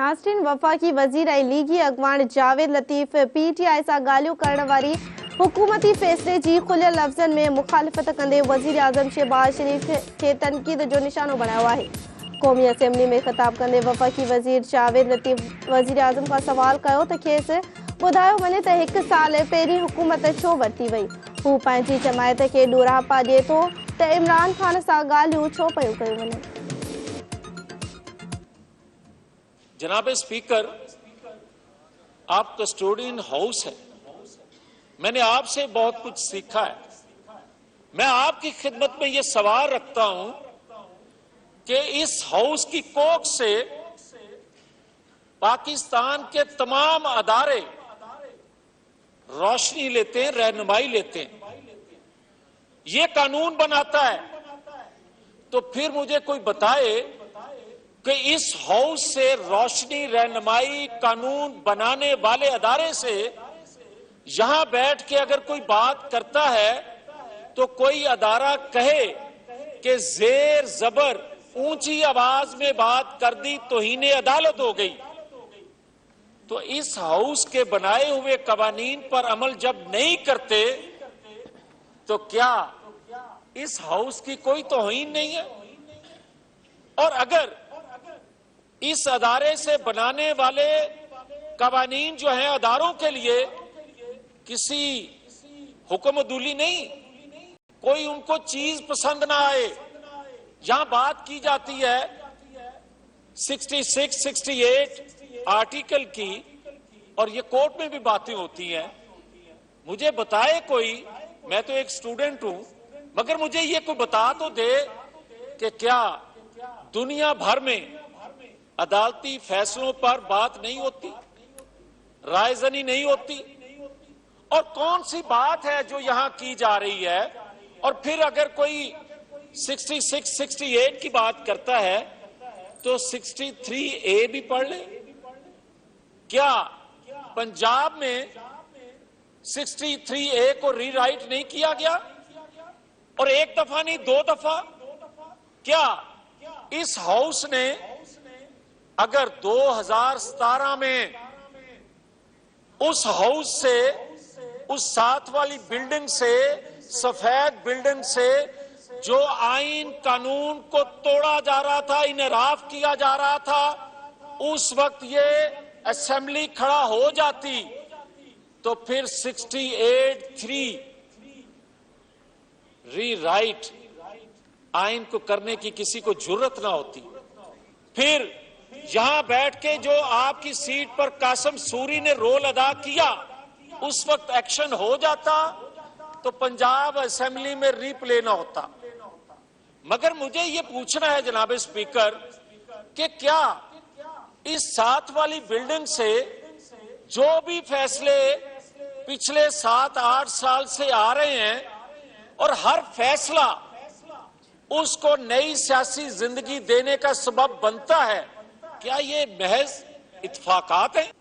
नाज़रीन, वफ़ाक़ी वज़ीर लीगी अॻवान जावेद लतीफ़ PTI सां ॻाल्हियूं करण वारी हुकूमती फ़ैसिले जी खुलियल लफ़्ज़नि में मुख़ालिफ़त कंदे वज़ीर आज़म शहबाज शरीफ़ खे तनक़ीद जो निशानो बणायो आहे। क़ौमी असेंबली में ख़िताब कंदे वफ़ाक़ी वज़ीर जावेद लतीफ़ वज़ीर आज़म खां सवाल कयो त खेसि ॿुधायो वञे त 1 साल पहिरीं हुकूमत छो वरिती वई। हू पंहिंजी जमायत खे ॾोरापा ॾिए थो त इमरान ख़ान सां ॻाल्हियूं छो पियूं कयूं वञनि। जनाब स्पीकर, आप कस्टोडियन हाउस है, मैंने आपसे बहुत कुछ सीखा है। मैं आपकी खिदमत में ये सवाल रखता हूं कि इस हाउस की कोख से पाकिस्तान के तमाम अदारे रोशनी लेते हैं, रहनुमाई लेते हैं, ये कानून बनाता है, तो फिर मुझे कोई बताए कि इस हाउस से रोशनी, रहनुमाई, कानून बनाने वाले अदारे से यहां बैठ के अगर कोई बात करता है तो कोई अदारा कहे कि जेर जबर ऊंची आवाज में बात कर दी तौहीन अदालत हो गई। तो इस हाउस के बनाए हुए कवानीन पर अमल जब नहीं करते तो क्या इस हाउस की कोई तौहीन नहीं है? और अगर इस अदारे से बनाने वाले कवानीन जो हैं अदारों के लिए किसी हुक्मदुली नहीं, कोई उनको चीज पसंद ना आए, यहां बात की जाती है 66, 68 आर्टिकल की, और ये कोर्ट में भी बातें होती हैं। मुझे बताए कोई, मैं तो एक स्टूडेंट हूं, मगर मुझे ये कोई बता तो दे कि क्या दुनिया भर में अदालती फैसलों पर बात नहीं होती, रायजनी नहीं होती, और कौन सी बात है जो यहां की जा रही है? और फिर अगर कोई 66, 68 की बात करता है तो 63A भी पढ़ ले। क्या पंजाब में 63A को रीराइट नहीं किया गया? और एक दफा नहीं, 2 दफा। क्या इस हाउस ने अगर 2017 में उस हाउस से, उस साथ वाली बिल्डिंग से, सफेद बिल्डिंग से जो आईन कानून को तोड़ा जा रहा था, इनराफ किया जा रहा था, उस वक्त ये असेंबली खड़ा हो जाती तो फिर 68(3) रीराइट आईन को करने की किसी को जुर्रत ना होती। फिर यहां बैठ के जो आपकी सीट पर कासिम सूरी ने रोल अदा किया, उस वक्त एक्शन हो जाता तो पंजाब असेंबली में रीप्ले ना होता। मगर मुझे ये पूछना है जनाब स्पीकर कि क्या इस साथ वाली बिल्डिंग से जो भी फैसले पिछले 7-8 साल से आ रहे हैं और हर फैसला उसको नई सियासी जिंदगी देने का सबब बनता है, क्या ये महज इत्तफाकात है?